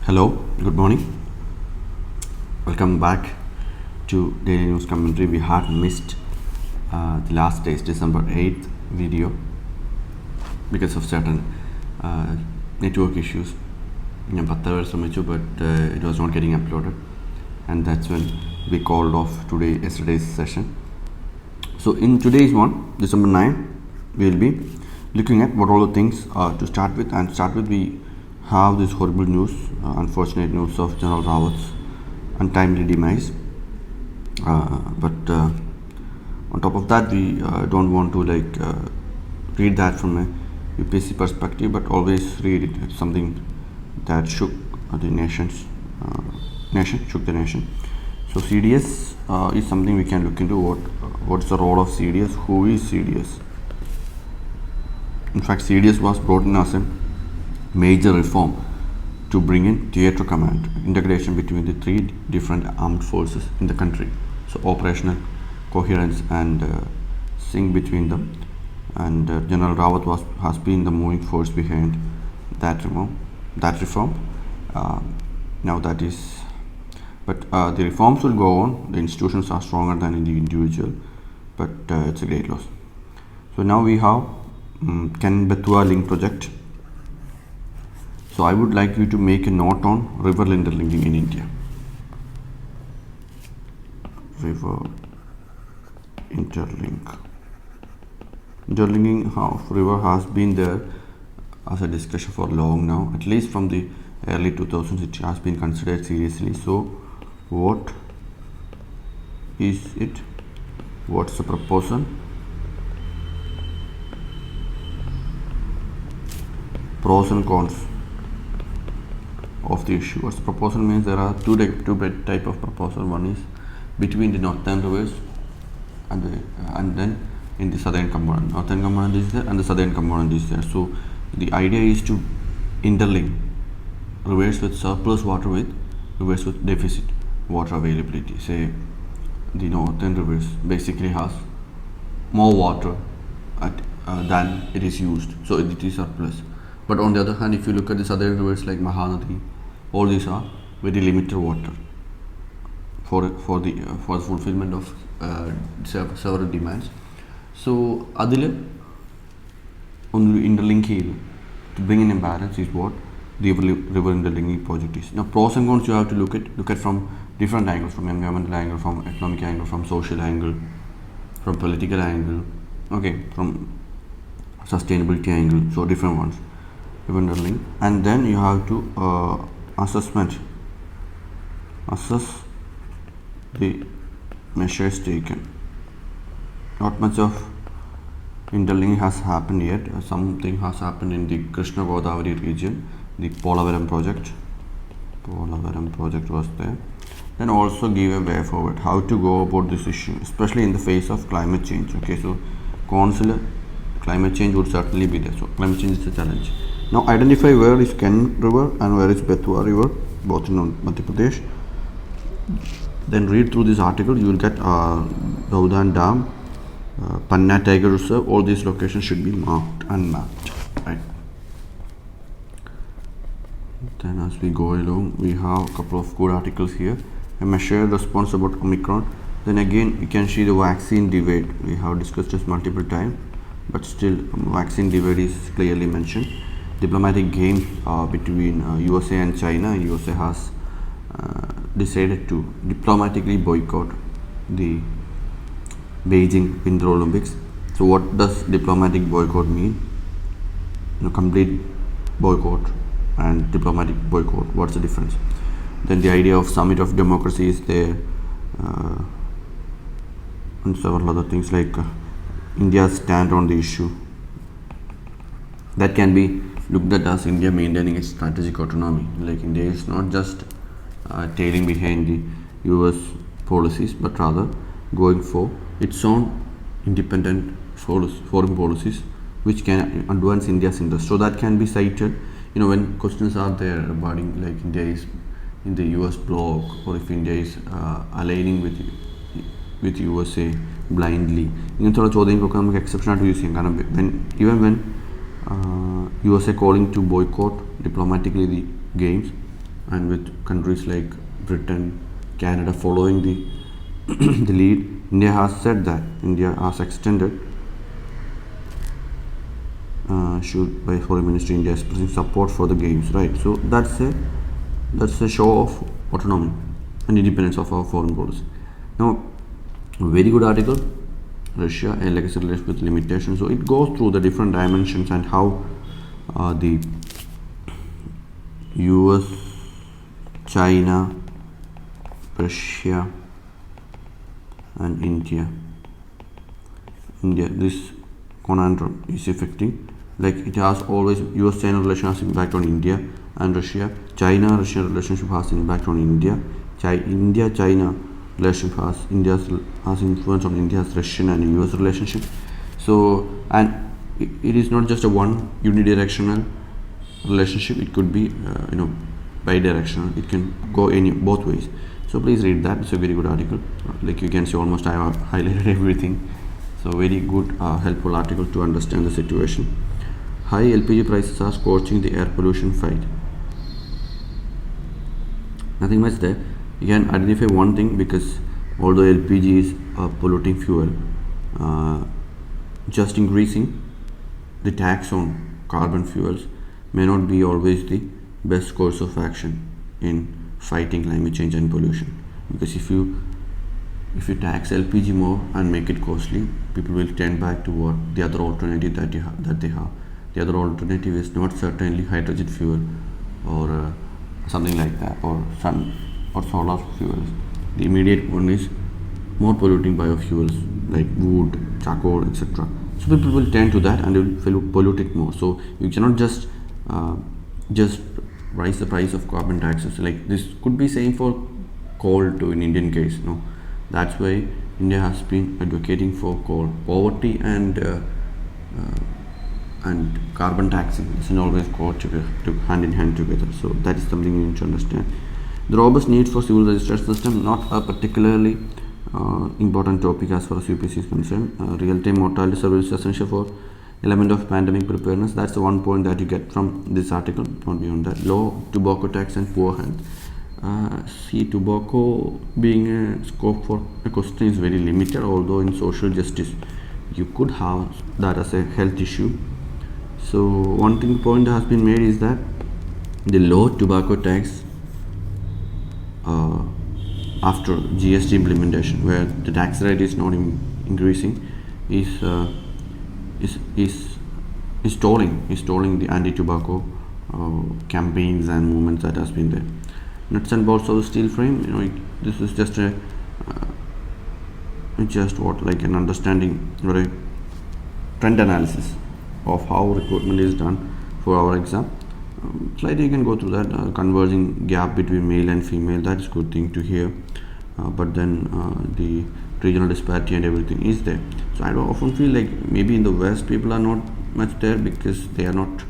Hello, good morning. Welcome back to Daily News Commentary. We had missed the last day's December 8th video because of certain network issues. ഞാൻ 10 hours ശ്രമിച്ചു, but it was not getting uploaded, and that's when we called off yesterday's session. So in today's one, December 9, we will be looking at what all the things to start with. And start with, we have this horrible news, unfortunate news of General Rawat's untimely demise. But on top of that, we don't want to read that from a UPSc perspective, but always read it. It's something that shook the nation. So CDS is something we can look into. What's the role of CDS? Who is CDS? In fact, CDS was brought in as a major reform to bring in theatre command, integration between the three different armed forces in the country. So operational coherence and sync between them. And General Rawat has been the moving force behind that reform. Now that is, but the reforms will go on. The institutions are stronger than the individual, but it's a great loss. So now we have Ken Betua link project. So I would like you to make a note on river interlinking in India. River interlinking of river has been there as a discussion for long now. At least from the early 2000s, it has been considered seriously. So what is it? What's the proposal? Pros and cons of the issue. What's the proposal means? There are two type of proposal. One is between the northern rivers and then in the southern component. Northern component is there and the southern component is there. So the idea is to interlink rivers with surplus water with rivers with deficit water availability. Say the northern rivers basically has more water than it is used, so it is surplus. But on the other hand, if you look at the southern rivers like Mahanadi, all these are very limited water for the fulfillment of several demands. So adil on interlink here to bring in a balance is what the river interlinking project is. Now pros and cons you have to look at from different angles, from environmental angle, from economic angle, from social angle, from political angle, okay, from sustainability angle. So different ones. Interlink, and then you have to assess the measures taken. Not much of interlinking has happened yet. Something has happened in the Krishna Godavari region. The Polavaram project was there. Then also give a way forward how to go about this issue, especially in the face of climate change. Okay, so climate change would certainly be there. So climate change is a challenge. Now identify where is Ken River and where is Betua River, both in Madhya Pradesh. Then read through this article. You will get Daudan Dam, Panna Tiger Reserve. All these locations should be marked and mapped. Right. Then as we go along, we have a couple of good articles here. A measured response about Omicron. Then again, you can see the vaccine divide. We have discussed this multiple times, but still vaccine divide is clearly mentioned. Diplomatic games between USA and China. USA has decided to diplomatically boycott the Beijing Winter Olympics. So what does diplomatic boycott mean? Complete boycott and diplomatic boycott. What's the difference? Then the idea of summit of democracy is there, and several other things like India's stand on the issue. That can be looked at as India maintaining its strategic autonomy. Like India is not just tailing behind the US policies, but rather going for its own independent foreign policies which can advance India's interest. So that can be cited, when questions are there regarding like India is in the US bloc, or if India is aligning with USA blindly. ഇങ്ങനത്തെ ചോദ്യങ്ങൾക്കൊക്കെ നമുക്ക് exception ആയിട്ട് use ചെയ്യാം. കാരണം when USA calling to boycott diplomatically the games, and with countries like Britain, Canada following the the lead. India has said that India has extended should by Foreign Ministry. India expressing support for the games, right? So that's a show of autonomy and independence of our foreign policy. Now, a very good article. Russia, a legacy relationship with limitations. So it goes through the different dimensions and how the US, China, Russia, and India, this conundrum is affecting. Like it has always US-China relation has impact on India and Russia. China-Russia relationship has impact on India. India-China relationship has influence on India's Russian and US relationship. So, and it is not just a one unidirectional relationship. It could be bidirectional. It can go both ways. So please read that. It's a very good article. Like you can see, almost I have highlighted everything. So very good, helpful article to understand the situation. High LPG prices are scorching the air pollution fight. Nothing much there. You can identify one thing, because although LPG is a polluting fuel, just increasing the tax on carbon fuels may not be always the best course of action in fighting climate change and pollution. Because if you tax LPG more and make it costly, people will turn back to what the other alternative that they have. The other alternative is not certainly hydrogen fuel or something like that, or sun or solar fuels. The immediate one is more polluting biofuels like wood, charcoal, etc. So people will turn to that and they will pollute it more. So you cannot just raise the price of carbon taxes. Like this could be same for coal too in Indian case. No, that's why India has been advocating for coal. Poverty and carbon taxing doesn't always go together, hand in hand together. So that is something you need to understand. The robust need for civil registration system, not a particularly important topic as far as UPSc is concerned. Real-time mortality surveillance is essential for element of pandemic preparedness. That's the one point that you get from this article. Not beyond that. Low tobacco tax and poor health. See, tobacco being a scope for a question is very limited, although in social justice you could have that as a health issue. So one thing point that has been made is that the low tobacco tax after GST implementation, where the tax rate is not increasing, is stalling the anti-tobacco campaigns and movements that has been there. Nuts and bolts of the steel frame. This is just a like an understanding or a trend analysis of how recruitment is done for our exam. Slightly you can go through that. Converging gap between male and female, that is good thing to hear. But then the regional disparity and everything is there. So I often feel like maybe in the West people are not much there because they are not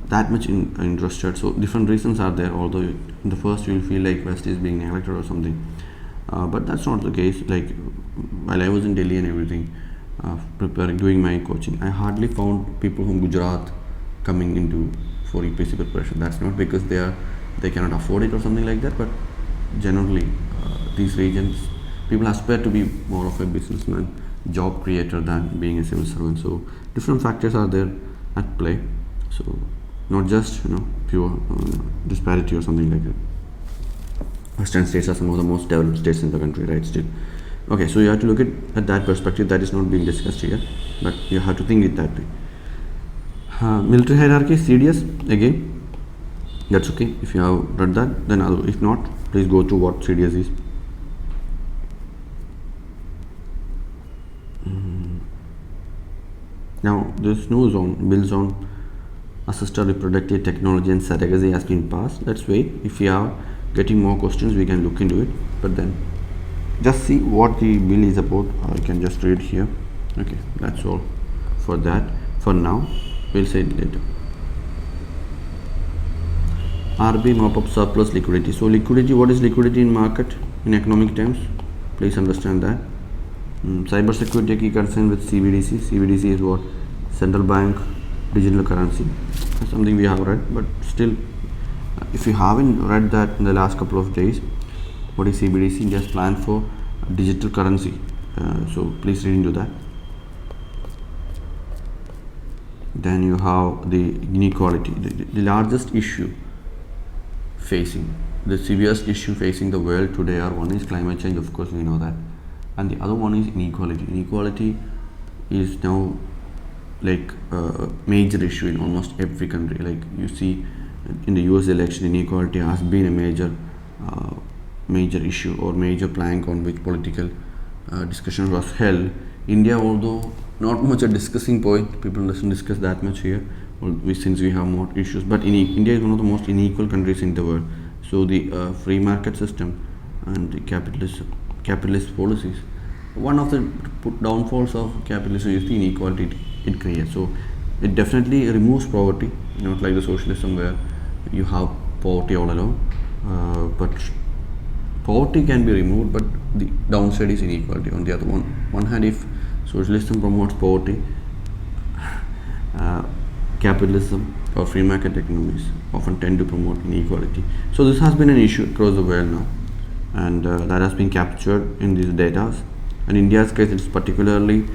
that much interested. So different reasons are there, although in the first you will feel like West is being neglected or something. But that's not the case. Like while I was in Delhi and everything, doing my coaching, I hardly found people from Gujarat coming into for UPSc preparation. That's not because they cannot afford it or something like that, but generally these regions people aspire to be more of a businessman, job creator than being a civil servant. So different factors are there at play. So not just pure disparity or something like that. Western states are some of the most developed states in the country, right? Still, okay. So you have to look at that perspective. That is not being discussed here, but you have to think it that way. Military hierarchy, CDS, again, that's okay. If you have read that, then if not, please go to what CDS is. Now, this new zone, bill zone, assisted reproductive technology and surrogacy has been passed. Let's wait. If you are getting more questions, we can look into it. But then, just see what the bill is about. I can just read here. Okay, that's all for that. For now, we'll say it later. RB mop up surplus liquidity. So liquidity, what is liquidity in market in economic terms? Please understand that. Cyber security key concern with CBDC. CBDC is what? Central bank digital currency. That's something we have read, but still If you haven't read that in the last couple of days, what is CBDC? India's plan for digital currency. So please read into that. Then you have the inequality, the largest issue facing, the severest issue facing the world today are, one is climate change, of course we know that, and the other one is inequality. Inequality is now like a major issue in almost every country. Like you see in the US election, inequality has been a major issue or major plank on which political discussion was held. India, although not much a discussing point, people doesn't discuss that much here, since we have more issues. But India is one of the most unequal countries in the world. So the free market system and the capitalist policies. One of the downfalls of capitalism is the inequality it creates. So it definitely removes poverty, not like the socialism where you have poverty all along. But poverty can be removed, but the downside is inequality. On the other one hand, if socialism promotes poverty, capitalism or free market economies often tend to promote inequality. So this has been an issue across the world now, and that has been captured in these data. And in India's case, it's particularly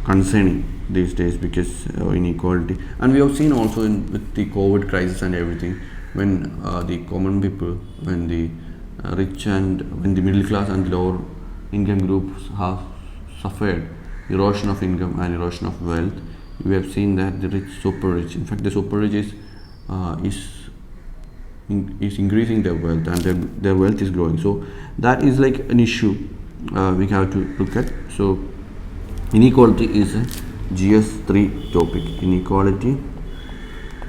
concerning these days because inequality. And we have seen also with the COVID crisis and everything, when the common people, when the rich and when the middle class and lower income groups have suffered erosion of income and erosion of wealth, we have seen that the rich, super rich, in fact the super rich is increasing their wealth, and their wealth is growing. So that is like an issue we have to look at. So inequality is a GS3 topic, inequality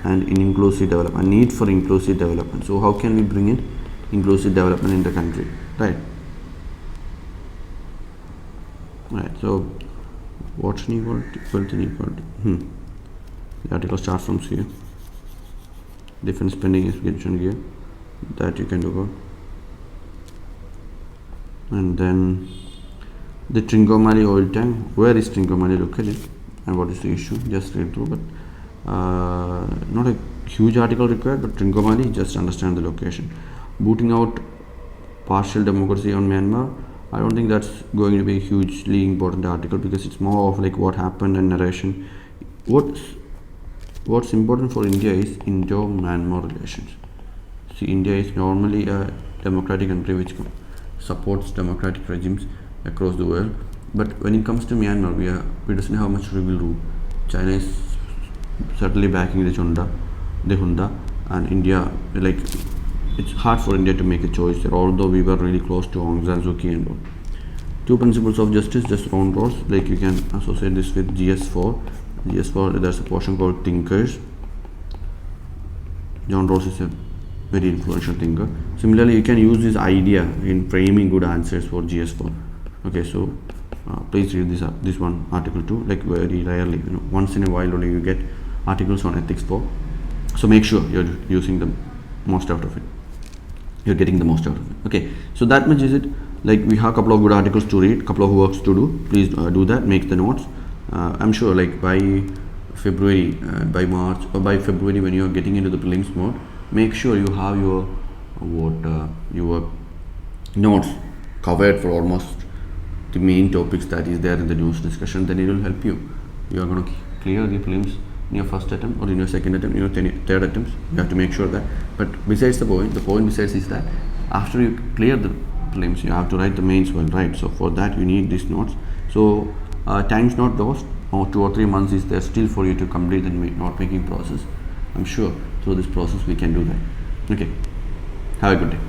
and inclusive development, need for inclusive development. So how can we bring in inclusive development in the country, right? So what's inequality? Wealth inequality. The article starts from here. Defense spending is mentioned here, that you can do about. And then the Trincomalee oil tank. Where is Trincomalee located and what is the issue? Just read through, but not a huge article required, but Trincomalee, just understand the location. Booting out partial democracy on Myanmar. I don't think that's going to be a hugely important article because it's more of like what happened and narration. What's important for India is Indo-Myanmar relations. See, India is normally a democratic country which supports democratic regimes across the world, but when it comes to Myanmar, we doesn't have much rebel rule. China is certainly backing the junta, and India, like, it's hard for India to make a choice there, although we were really close to Aung San Suu Kyi and all. Two principles of justice, just round rows, like you can associate this with GS4. GS4, there's a portion called thinkers. John Rawls is a very influential thinker. Similarly, you can use this idea in framing good answers for GS4. Okay, so please read this one article too. Like very rarely, once in a while only you get articles on ethics 4. So make sure you're using the most out of it. You're getting the most out of it. Okay, so that much is it. Like we have a couple of good articles to read, couple of works to do. Please do that. Make the notes. I'm sure like by February, by March or by February, when you are getting into the prelims mode, make sure you have your notes covered for almost the main topics that is there in the news discussion. Then it will help you. You are going to clear the prelims in your first attempt or in your second attempt, in your third attempts. You have to make sure that. But besides the point besides is that after you clear the prelims, you have to write the mains well, right? So for that you need these notes. So time's not lost, or 2 or 3 months is there still for you to complete the note making process. I'm sure through this process we can do that. Okay, have a good day.